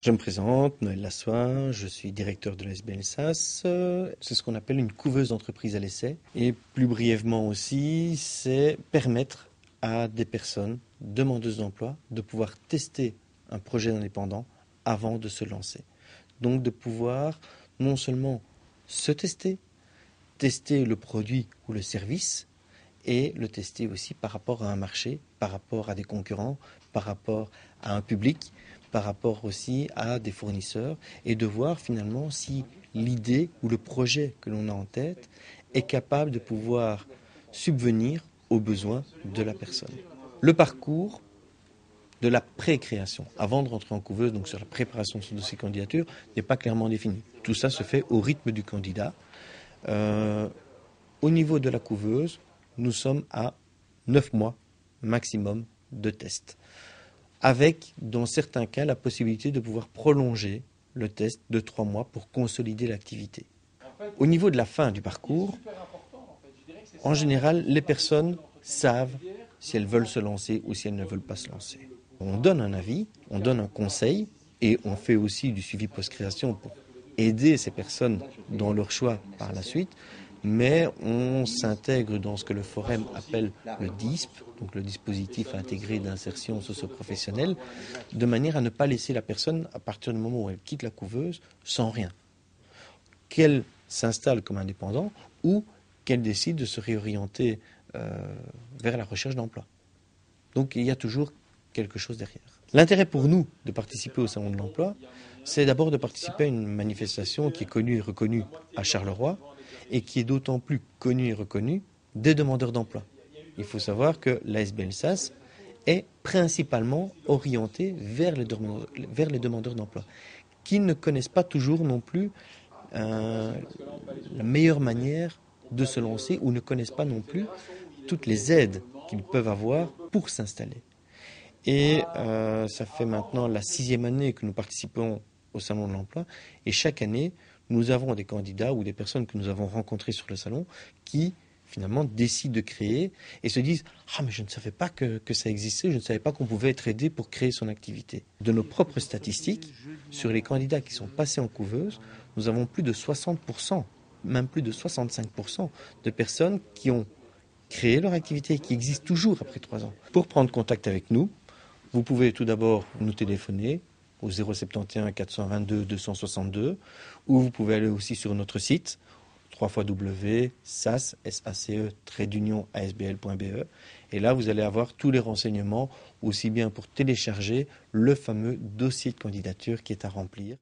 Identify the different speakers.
Speaker 1: Je me présente, Noël Lassoin, je suis directeur de la SBL SAS. C'est ce qu'on appelle une couveuse d'entreprise à l'essai. Et plus brièvement aussi, c'est permettre à des personnes demandeuses d'emploi de pouvoir tester un projet indépendant avant de se lancer. Donc de pouvoir non seulement se tester le produit ou le service, et le tester aussi par rapport à un marché, par rapport à des concurrents, par rapport à un public, par rapport aussi à des fournisseurs, et de voir finalement si l'idée ou le projet que l'on a en tête est capable de pouvoir subvenir aux besoins de la personne. Le parcours de la pré-création, avant de rentrer en couveuse, donc sur la préparation de son dossier candidature, n'est pas clairement défini. Tout ça se fait au rythme du candidat. Au niveau de la couveuse, nous sommes à 9 mois maximum de test, avec dans certains cas la possibilité de pouvoir prolonger le test de 3 mois pour consolider l'activité. Au niveau de la fin du parcours, en général, les personnes savent si elles veulent se lancer ou si elles ne veulent pas se lancer. On donne un avis, on donne un conseil et on fait aussi du suivi post-création pour aider ces personnes dans leur choix par la suite, mais on s'intègre dans ce que le Forum appelle le DISP, donc le dispositif intégré d'insertion socio-professionnelle, de manière à ne pas laisser la personne, à partir du moment où elle quitte la couveuse, sans rien. Qu'elle s'installe comme indépendant ou qu'elle décide de se réorienter vers la recherche d'emploi. Donc il y a toujours quelque chose derrière. L'intérêt pour nous de participer au Salon de l'Emploi, c'est d'abord de participer à une manifestation qui est connue et reconnue à Charleroi et qui est d'autant plus connue et reconnue des demandeurs d'emploi. Il faut savoir que la SBL SAS est principalement orientée vers les demandeurs d'emploi, qui ne connaissent pas toujours non plus la meilleure manière de se lancer ou ne connaissent pas non plus toutes les aides qu'ils peuvent avoir pour s'installer. Et ça fait maintenant la 6e année que nous participons au Salon de l'Emploi. Et chaque année, nous avons des candidats ou des personnes que nous avons rencontrées sur le salon qui finalement décident de créer et se disent « Ah mais je ne savais pas que ça existait, je ne savais pas qu'on pouvait être aidé pour créer son activité ». De nos propres statistiques, sur les candidats qui sont passés en couveuse, nous avons plus de 60%, même plus de 65% de personnes qui ont créé leur activité, qui existe toujours après 3 ans. Pour prendre contact avec nous, vous pouvez tout d'abord nous téléphoner au 071 422 262 ou vous pouvez aller aussi sur notre site www.sace-asbl.be et là vous allez avoir tous les renseignements aussi bien pour télécharger le fameux dossier de candidature qui est à remplir.